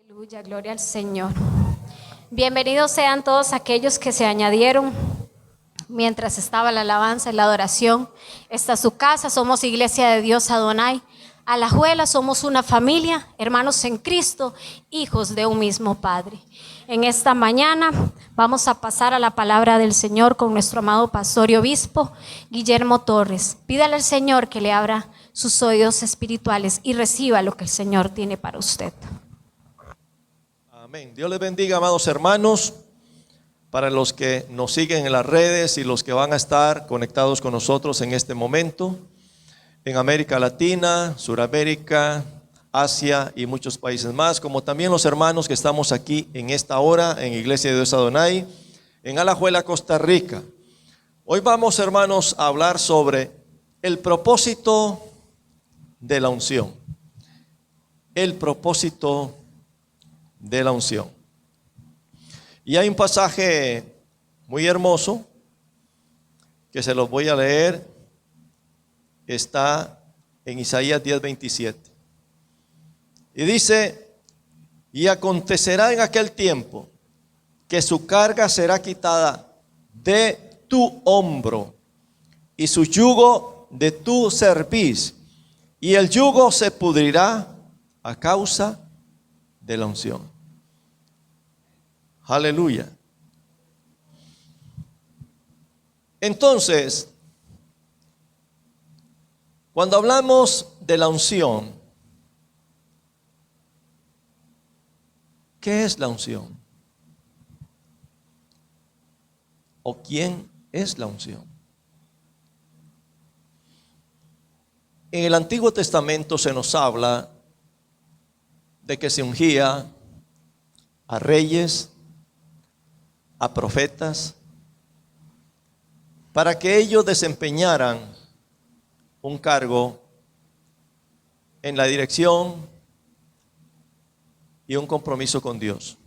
Aleluya, gloria al Señor. Bienvenidos sean todos aquellos que se añadieron mientras estaba la alabanza y la adoración. Esta es su casa, somos Iglesia de Dios Adonai. Alajuela, somos una familia, hermanos en Cristo, hijos de un mismo Padre. En esta mañana vamos a pasar a la palabra del Señor con nuestro amado pastor y obispo Guillermo Torres. Pídale al Señor que le abra sus oídos espirituales y reciba lo que el Señor tiene para usted. Amén. Dios les bendiga, amados hermanos. Para los que nos siguen en las redes y los que van a estar conectados con nosotros en este momento, en América Latina, Suramérica, Asia y muchos países más, como también los hermanos que estamos aquí en esta hora en Iglesia de Dios Adonai, en Alajuela, Costa Rica. Hoy vamos, hermanos, a hablar sobre el propósito de la unción. El propósito de la unción. Y hay un pasaje muy hermoso que se los voy a leer. Está en Isaías 10:27. Y dice: y acontecerá en aquel tiempo que su carga será quitada de tu hombro y su yugo de tu cerviz, y el yugo se pudrirá a causa de la unción. Aleluya. Entonces, cuando hablamos de la unción, ¿qué es la unción? ¿O quién es la unción? En el Antiguo Testamento se nos habla de que se ungía a reyes, a profetas, para que ellos desempeñaran un cargo en la dirección y un compromiso con Dios.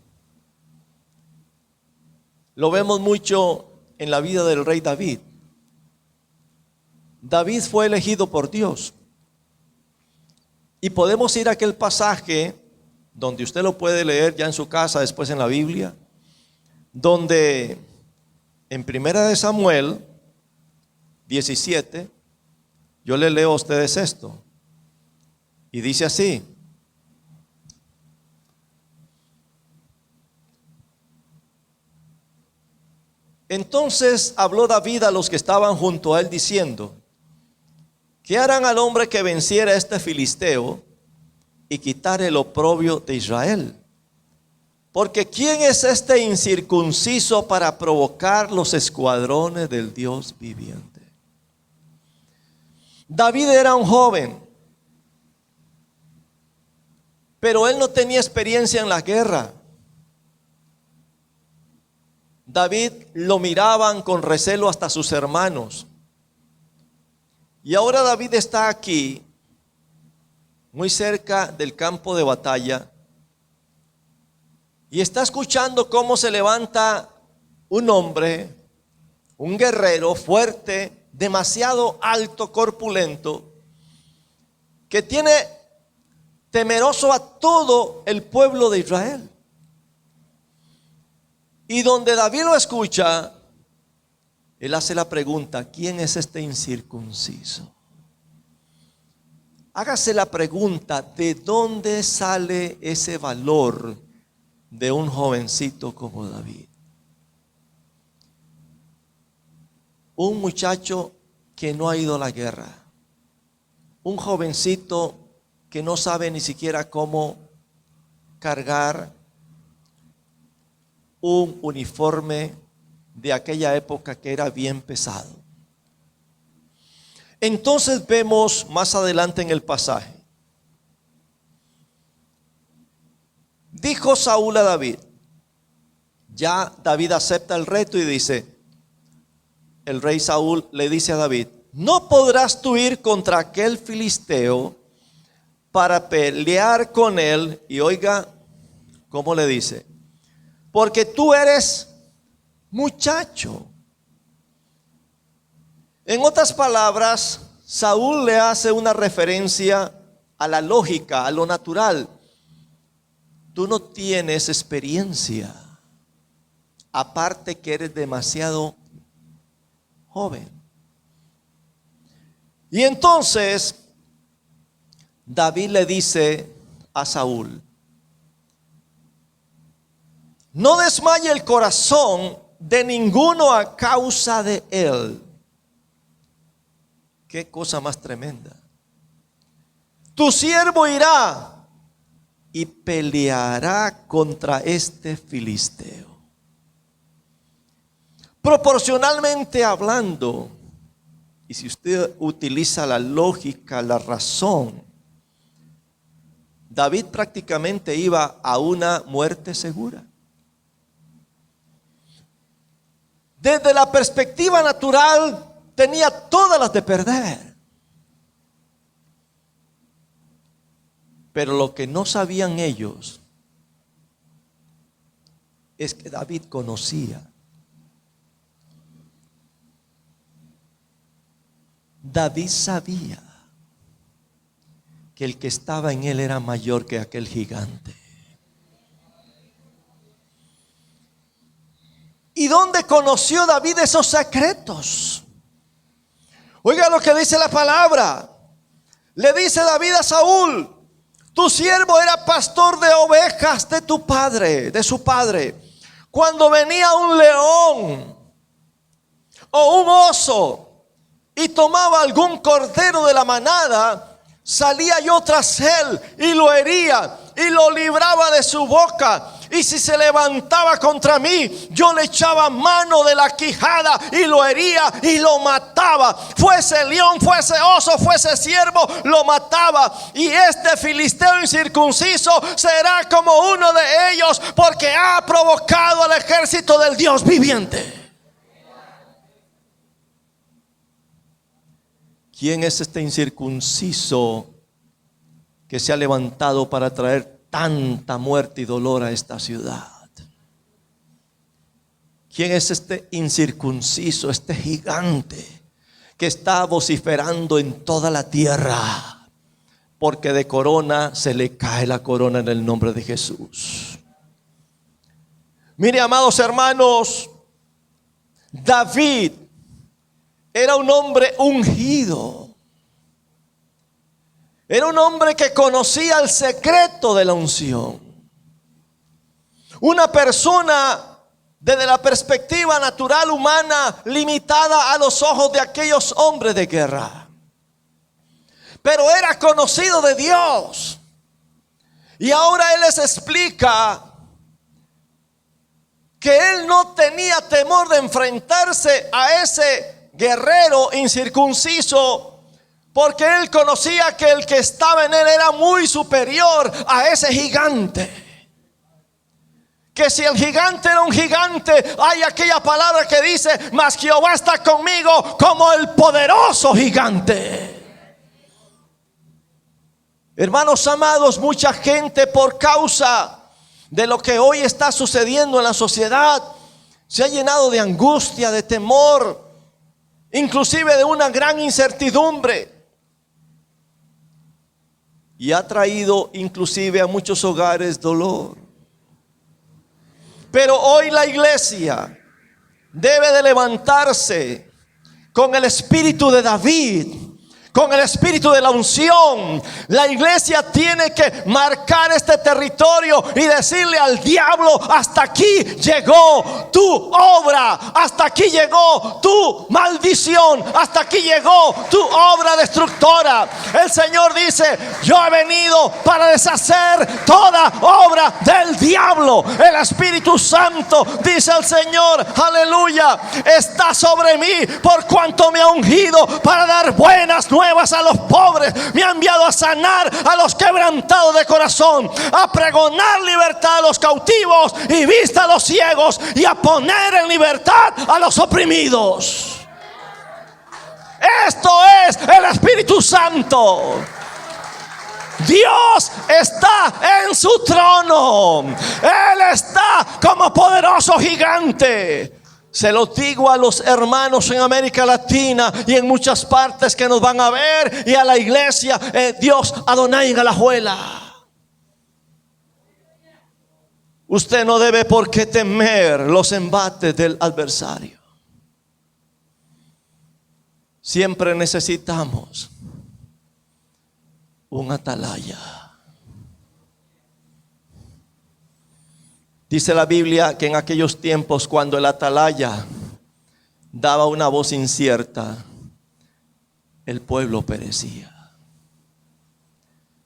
Lo vemos mucho en la vida del rey David. David fue elegido por Dios. Y podemos ir a aquel pasaje donde usted lo puede leer ya en su casa, después en la Biblia, donde en 1 Samuel 17, yo le leo a ustedes esto, y dice así: entonces habló David a los que estaban junto a él diciendo: ¿qué harán al hombre que venciera a este filisteo y quitare el oprobio de Israel? Porque ¿quién es este incircunciso para provocar los escuadrones del Dios viviente? David era un joven, pero él no tenía experiencia en la guerra. David lo miraban con recelo hasta sus hermanos. Y ahora David está aquí, muy cerca del campo de batalla, y está escuchando cómo se levanta un hombre, un guerrero fuerte, demasiado alto, corpulento, que tiene temeroso a todo el pueblo de Israel. Y donde David lo escucha, él hace la pregunta: ¿quién es este incircunciso? Hágase la pregunta: ¿de dónde sale ese valor de un jovencito como David? Un muchacho que no ha ido a la guerra, un jovencito que no sabe ni siquiera cómo cargar un uniforme de aquella época que era bien pesado. Entonces vemos más adelante en el pasaje: dijo Saúl a David. Ya David acepta el reto y dice, el rey Saúl le dice a David: no podrás tú ir contra aquel filisteo para pelear con él. Y oiga cómo le dice: porque tú eres muchacho. En otras palabras, Saúl le hace una referencia a la lógica, a lo natural. tú no tienes experiencia, aparte que eres demasiado joven. Y entonces David le dice a Saúl: no desmaye el corazón de ninguno a causa de él. Qué cosa más tremenda. Tu siervo irá y peleará contra este filisteo. Proporcionalmente hablando, y si usted utiliza la lógica, la razón, David prácticamente iba a una muerte segura. Desde la perspectiva natural tenía todas las de perder. Pero lo que no sabían ellos es que David conocía. David sabía que el que estaba en él era mayor que aquel gigante. ¿Y dónde conoció David esos secretos? Oiga lo que dice la palabra. Le dice David a Saúl: tu siervo era pastor de ovejas de tu padre, de su padre. Cuando venía un león o un oso y tomaba algún cordero de la manada, salía yo tras él y lo hería y lo libraba de su boca. Y si se levantaba contra mí, yo le echaba mano de la quijada y lo hería y lo mataba. Fuese león, fuese oso, fuese ciervo, lo mataba. Y este filisteo incircunciso será como uno de ellos, porque ha provocado al ejército del Dios viviente. ¿Quién es este incircunciso que se ha levantado para traer tanta muerte y dolor a esta ciudad? ¿Quién es este incircunciso, este gigante que está vociferando en toda la tierra? Porque de corona se le cae la corona en el nombre de Jesús. Mire, amados hermanos, David era un hombre ungido. Era un hombre que conocía el secreto de la unción. Una persona desde la perspectiva natural humana limitada a los ojos de aquellos hombres de guerra. Pero era conocido de Dios. Y ahora Él les explica que Él no tenía temor de enfrentarse a ese guerrero incircunciso, porque Él conocía que el que estaba en Él era muy superior a ese gigante. Que si el gigante era un gigante, hay aquella palabra que dice: mas Jehová está conmigo como el poderoso gigante. Hermanos amados, mucha gente, por causa de lo que hoy está sucediendo en la sociedad, se ha llenado de angustia, de temor, inclusive de una gran incertidumbre. Y ha traído inclusive a muchos hogares dolor. Pero hoy la iglesia debe de levantarse con el espíritu de David, con el espíritu de la unción. La iglesia tiene que marcar este territorio y decirle al diablo: hasta aquí llegó tu obra, hasta aquí llegó tu maldición, hasta aquí llegó tu obra destructora. El Señor dice: yo he venido para deshacer toda obra del diablo. El Espíritu Santo, dice el Señor, aleluya, está sobre mí, por cuanto me ha ungido para dar buenas nuevas a los pobres. Me ha enviado a sanar a los quebrantados de corazón, a pregonar libertad a los cautivos y vista a los ciegos, y a poner en libertad a los oprimidos. Esto es el Espíritu Santo. Dios está en su trono. Él está como poderoso gigante. Se lo digo a los hermanos en América Latina y en muchas partes que nos van a ver, y a la iglesia Dios Adonai en Alajuela. Usted no debe por qué temer los embates del adversario. Siempre necesitamos un atalaya. Dice la Biblia que en aquellos tiempos, cuando el atalaya daba una voz incierta, el pueblo perecía.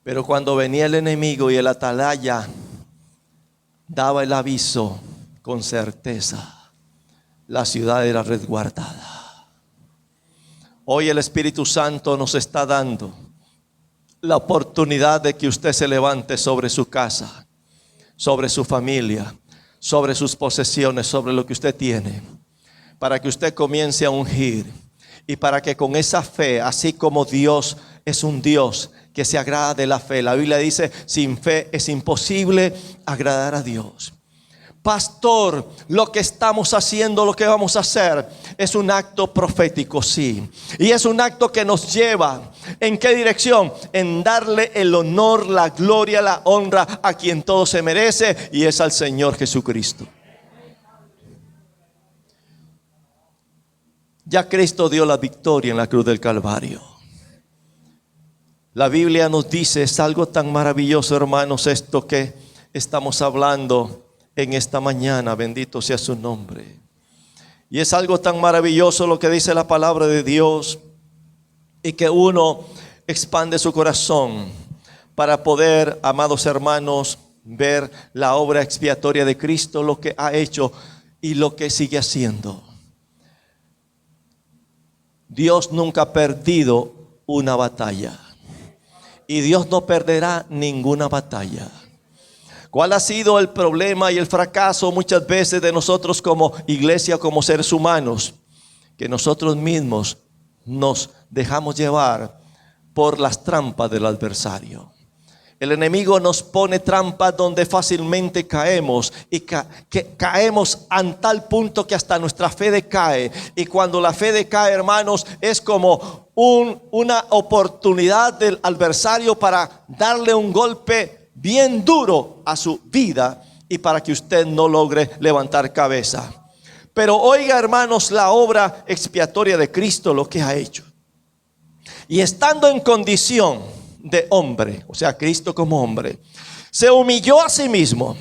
Pero cuando venía el enemigo y el atalaya daba el aviso con certeza, la ciudad era resguardada. Hoy el Espíritu Santo nos está dando la oportunidad de que usted se levante sobre su casa, sobre su familia, sobre sus posesiones, sobre lo que usted tiene, para que usted comience a ungir y para que con esa fe, así como Dios es un Dios que se agrada de la fe, la Biblia dice, sin fe es imposible agradar a Dios. Pastor, lo que estamos haciendo, lo que vamos a hacer es un acto profético, sí. Y es un acto que nos lleva, ¿en qué dirección? En darle el honor, la gloria, la honra a quien todo se merece, y es al Señor Jesucristo. Ya Cristo dio la victoria en la cruz del Calvario. La Biblia nos dice, es algo tan maravilloso, hermanos, esto que estamos hablando en esta mañana, bendito sea su nombre. Y es algo tan maravilloso lo que dice la palabra de Dios, y que uno expande su corazón para poder, amados hermanos, ver la obra expiatoria de Cristo, lo que ha hecho y lo que sigue haciendo. Dios nunca ha perdido una batalla, y Dios no perderá ninguna batalla. ¿Cuál ha sido el problema y el fracaso muchas veces de nosotros como iglesia, como seres humanos? Que nosotros mismos nos dejamos llevar por las trampas del adversario. El enemigo nos pone trampas donde fácilmente caemos, y caemos a tal punto que hasta nuestra fe decae. Y cuando la fe decae, hermanos, es como una oportunidad del adversario para darle un golpe bien duro a su vida, y para que usted no logre levantar cabeza. Pero oiga, hermanos, la obra expiatoria de Cristo, lo que ha hecho. Y estando en condición de hombre, o sea, Cristo como hombre, se humilló a sí mismo,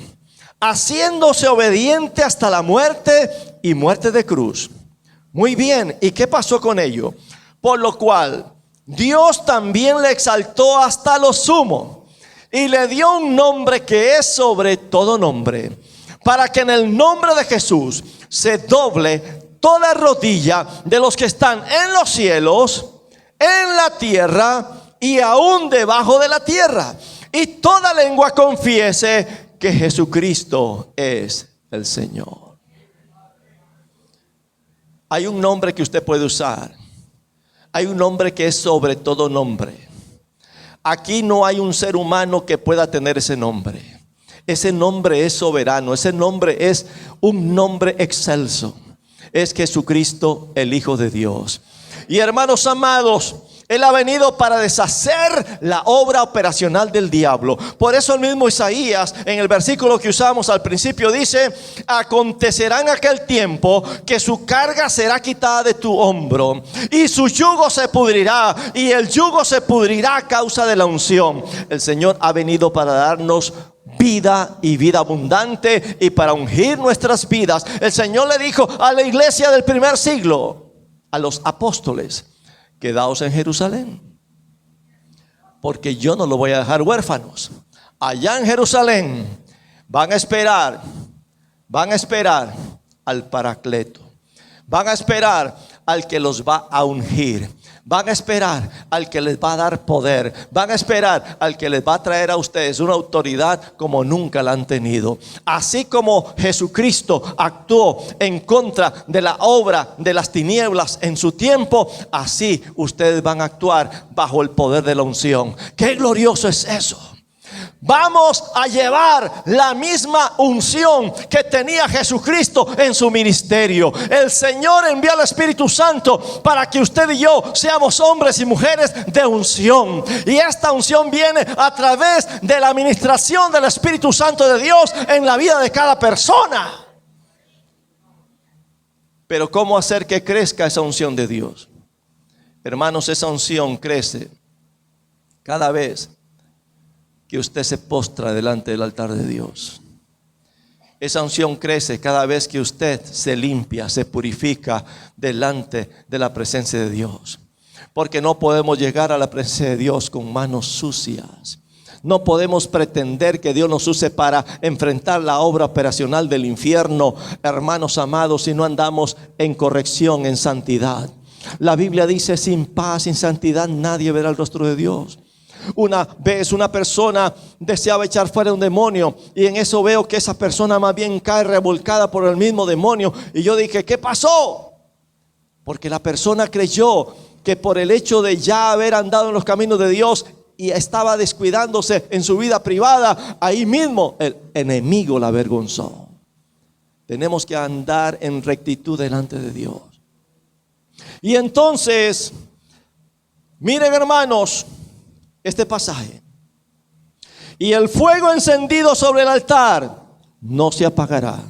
haciéndose obediente hasta la muerte, y muerte de cruz. Muy bien, ¿y qué pasó con ello? Por lo cual Dios también le exaltó hasta lo sumo, y le dio un nombre que es sobre todo nombre, para que en el nombre de Jesús se doble toda rodilla de los que están en los cielos, en la tierra y aún debajo de la tierra, y toda lengua confiese que Jesucristo es el Señor. Hay un nombre que usted puede usar. Hay un nombre que es sobre todo nombre. Aquí no hay un ser humano que pueda tener ese nombre. Ese nombre es soberano. Ese nombre es un nombre excelso. Es Jesucristo, el Hijo de Dios. Y hermanos amados, Él ha venido para deshacer la obra operacional del diablo. Por eso el mismo Isaías, en el versículo que usamos al principio, dice: acontecerá en aquel tiempo que su carga será quitada de tu hombro, y su yugo se pudrirá, y el yugo se pudrirá a causa de la unción. El Señor ha venido para darnos vida y vida abundante, y para ungir nuestras vidas. El Señor le dijo a la iglesia del primer siglo, a los apóstoles: quedaos en Jerusalén, porque yo no lo voy a dejar huérfanos. Allá en Jerusalén van a esperar al Paracleto, van a esperar al que los va a ungir, van a esperar al que les va a dar poder, van a esperar al que les va a traer a ustedes una autoridad como nunca la han tenido. Así como Jesucristo actuó en contra de la obra de las tinieblas en su tiempo, así ustedes van a actuar bajo el poder de la unción. ¡Qué glorioso es eso! Vamos a llevar la misma unción que tenía Jesucristo en su ministerio. El Señor envía al Espíritu Santo para que usted y yo seamos hombres y mujeres de unción. Y esta unción viene a través de la administración del Espíritu Santo de Dios en la vida de cada persona. Pero ¿cómo hacer que crezca esa unción de Dios? Hermanos, esa unción crece cada vez que usted se postra delante del altar de Dios. Esa unción crece cada vez que usted se limpia, se purifica delante de la presencia de Dios. Porque no podemos llegar a la presencia de Dios con manos sucias. No podemos pretender que Dios nos use para enfrentar la obra operacional del infierno, hermanos amados, si no andamos en corrección, en santidad. La Biblia dice: sin paz, sin santidad, nadie verá el rostro de Dios. Una vez una persona deseaba echar fuera un demonio, y en eso veo que esa persona más bien cae revolcada por el mismo demonio. Y yo dije: ¿qué pasó? Porque la persona creyó que por el hecho de ya haber andado en los caminos de Dios y estaba descuidándose en su vida privada, ahí mismo el enemigo la avergonzó. Tenemos que andar en rectitud delante de Dios. Y entonces, miren, hermanos, este pasaje: y el fuego encendido sobre el altar no se apagará,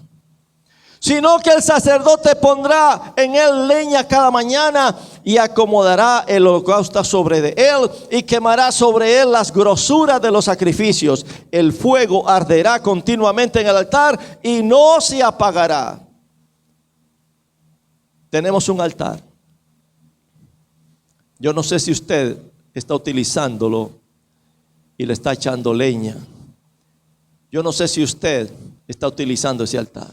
sino que el sacerdote pondrá en él leña cada mañana y acomodará el holocausto sobre de él y quemará sobre él las grosuras de los sacrificios. El fuego arderá continuamente en el altar y no se apagará. Tenemos un altar. Yo no sé si usted está utilizándolo y le está echando leña. Yo no sé si usted está utilizando ese altar.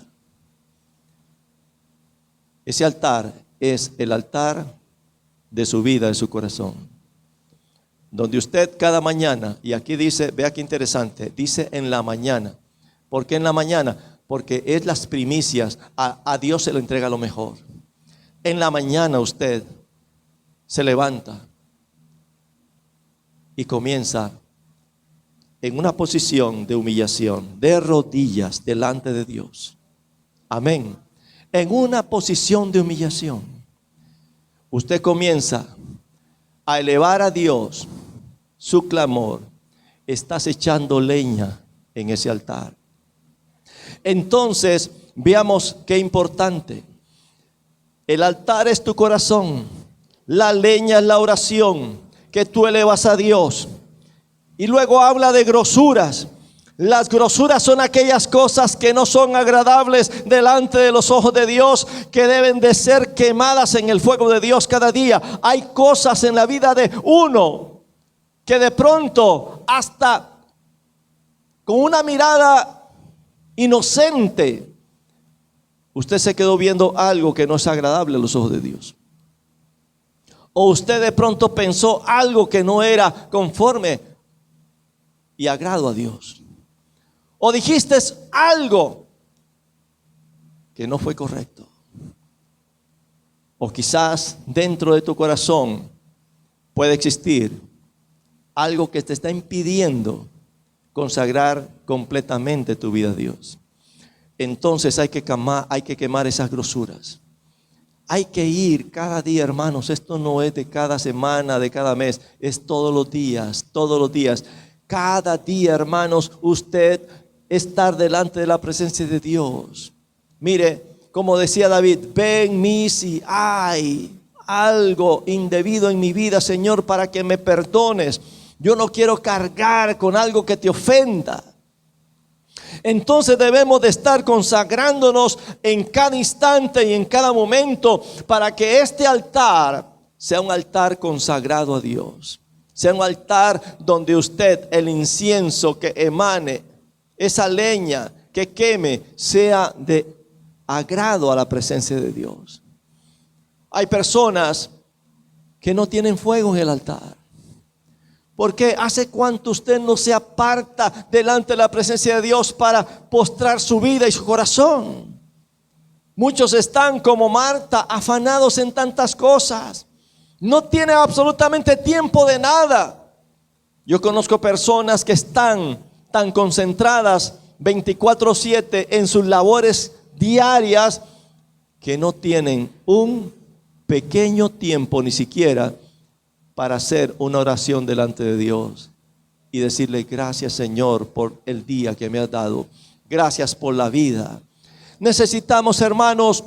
Ese altar es el altar de su vida, de su corazón, donde usted cada mañana, y aquí dice, vea qué interesante, dice en la mañana. ¿Por qué en la mañana? Porque es las primicias. A Dios se le entrega lo mejor. En la mañana usted se levanta y comienza en una posición de humillación, de rodillas delante de Dios. Amén. En una posición de humillación, usted comienza a elevar a Dios su clamor. Estás echando leña en ese altar. Entonces, veamos qué importante. El altar es tu corazón. La leña es la oración que tú elevas a Dios. Y luego habla de grosuras. Las grosuras son aquellas cosas que no son agradables delante de los ojos de Dios, que deben de ser quemadas en el fuego de Dios cada día. Hay cosas en la vida de uno que de pronto, hasta con una mirada inocente, usted se quedó viendo algo que no es agradable a los ojos de Dios. O usted de pronto pensó algo que no era conforme y agrado a Dios. O dijiste algo que no fue correcto. O quizás dentro de tu corazón puede existir algo que te está impidiendo consagrar completamente tu vida a Dios. Entonces hay que quemar esas grosuras. Hay que ir cada día, hermanos. Esto no es de cada semana, de cada mes. Es todos los días, todos los días. Cada día, hermanos, usted estar delante de la presencia de Dios. Mire, como decía David: ven mí si hay algo indebido en mi vida, Señor, para que me perdones. Yo no quiero cargar con algo que te ofenda. Entonces debemos de estar consagrándonos en cada instante y en cada momento para que este altar sea un altar consagrado a Dios. Sea un altar donde usted, el incienso que emane, esa leña que queme, sea de agrado a la presencia de Dios. Hay personas que no tienen fuego en el altar. Porque ¿hace cuánto usted no se aparta delante de la presencia de Dios para postrar su vida y su corazón? Muchos están como Marta, afanados en tantas cosas. No tienen absolutamente tiempo de nada. Yo conozco personas que están tan concentradas 24/7 en sus labores diarias que no tienen un pequeño tiempo ni siquiera para hacer una oración delante de Dios y decirle: gracias, Señor, por el día que me has dado. Gracias por la vida. Necesitamos, hermanos,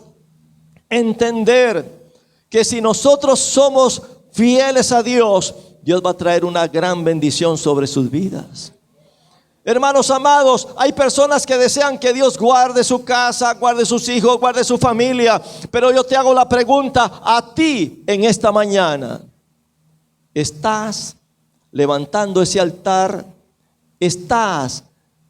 entender que si nosotros somos fieles a Dios, Dios va a traer una gran bendición sobre sus vidas. Hermanos amados, hay personas que desean que Dios guarde su casa, guarde sus hijos, guarde su familia. Pero yo te hago la pregunta a ti en esta mañana: ¿estás levantando ese altar? ¿Estás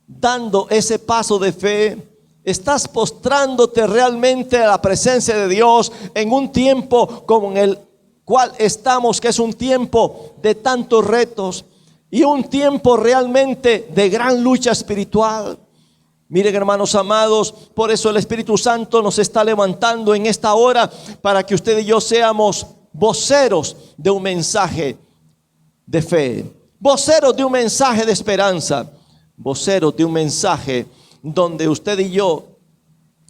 dando ese paso de fe? ¿Estás postrándote realmente a la presencia de Dios en un tiempo como en el cual estamos, que es un tiempo de tantos retos y un tiempo realmente de gran lucha espiritual? Miren, hermanos amados, por eso el Espíritu Santo nos está levantando en esta hora para que usted y yo seamos voceros de un mensaje de fe, voceros de un mensaje de esperanza, voceros de un mensaje donde usted y yo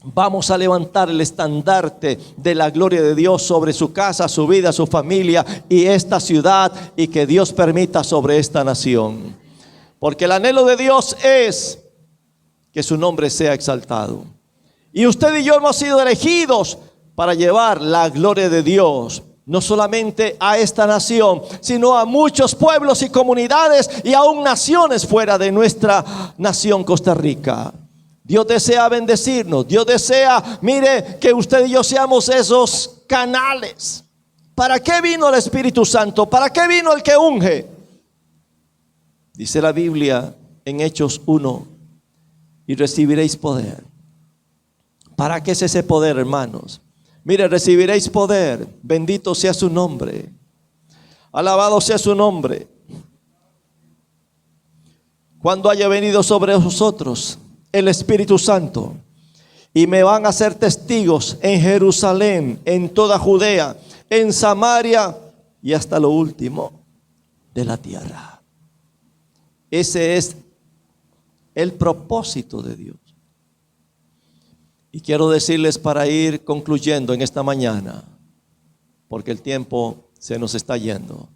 vamos a levantar el estandarte de la gloria de Dios sobre su casa, su vida, su familia y esta ciudad, y que Dios permita sobre esta nación. Porque el anhelo de Dios es que su nombre sea exaltado. Y usted y yo hemos sido elegidos para llevar la gloria de Dios, no solamente a esta nación, sino a muchos pueblos y comunidades y aún naciones fuera de nuestra nación Costa Rica. Dios desea bendecirnos. Dios desea, mire, que usted y yo seamos esos canales. ¿Para qué vino el Espíritu Santo? ¿Para qué vino el que unge? Dice la Biblia en Hechos 1: y recibiréis poder. ¿Para qué es ese poder, hermanos? Mire, recibiréis poder. Bendito sea su nombre. Alabado sea su nombre. Cuando haya venido sobre vosotros el Espíritu Santo, y me van a ser testigos en Jerusalén, en toda Judea, en Samaria y hasta lo último de la tierra. Ese es el propósito de Dios. Y quiero decirles, para ir concluyendo en esta mañana, porque el tiempo se nos está yendo,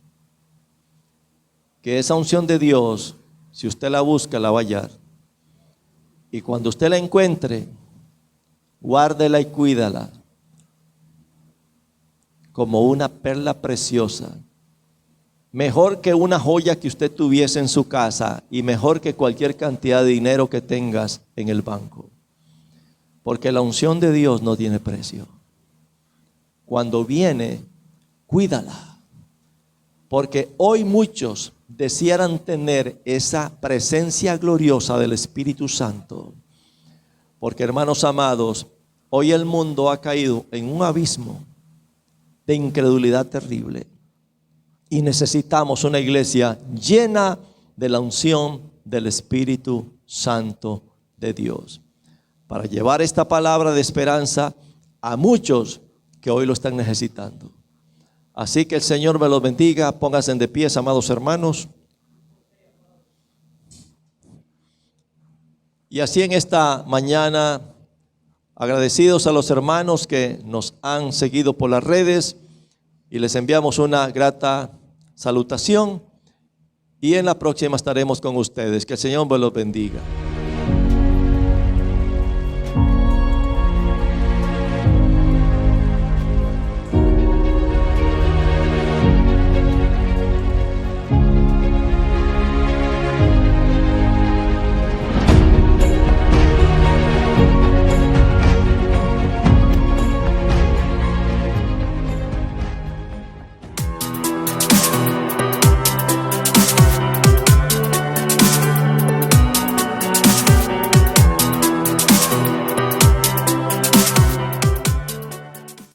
que esa unción de Dios, si usted la busca, la va a hallar. Y cuando usted la encuentre, guárdela y cuídala como una perla preciosa, mejor que una joya que usted tuviese en su casa y mejor que cualquier cantidad de dinero que tengas en el banco. Porque la unción de Dios no tiene precio. Cuando viene, cuídala. Porque hoy muchos desearan tener esa presencia gloriosa del Espíritu Santo. Porque, hermanos amados, hoy el mundo ha caído en un abismo de incredulidad terrible. Y necesitamos una iglesia llena de la unción del Espíritu Santo de Dios, para llevar esta palabra de esperanza a muchos que hoy lo están necesitando. Así que el Señor me los bendiga. Pónganse de pie, amados hermanos. Y así en esta mañana, agradecidos a los hermanos que nos han seguido por las redes, y les enviamos una grata salutación, y en la próxima estaremos con ustedes. Que el Señor me los bendiga.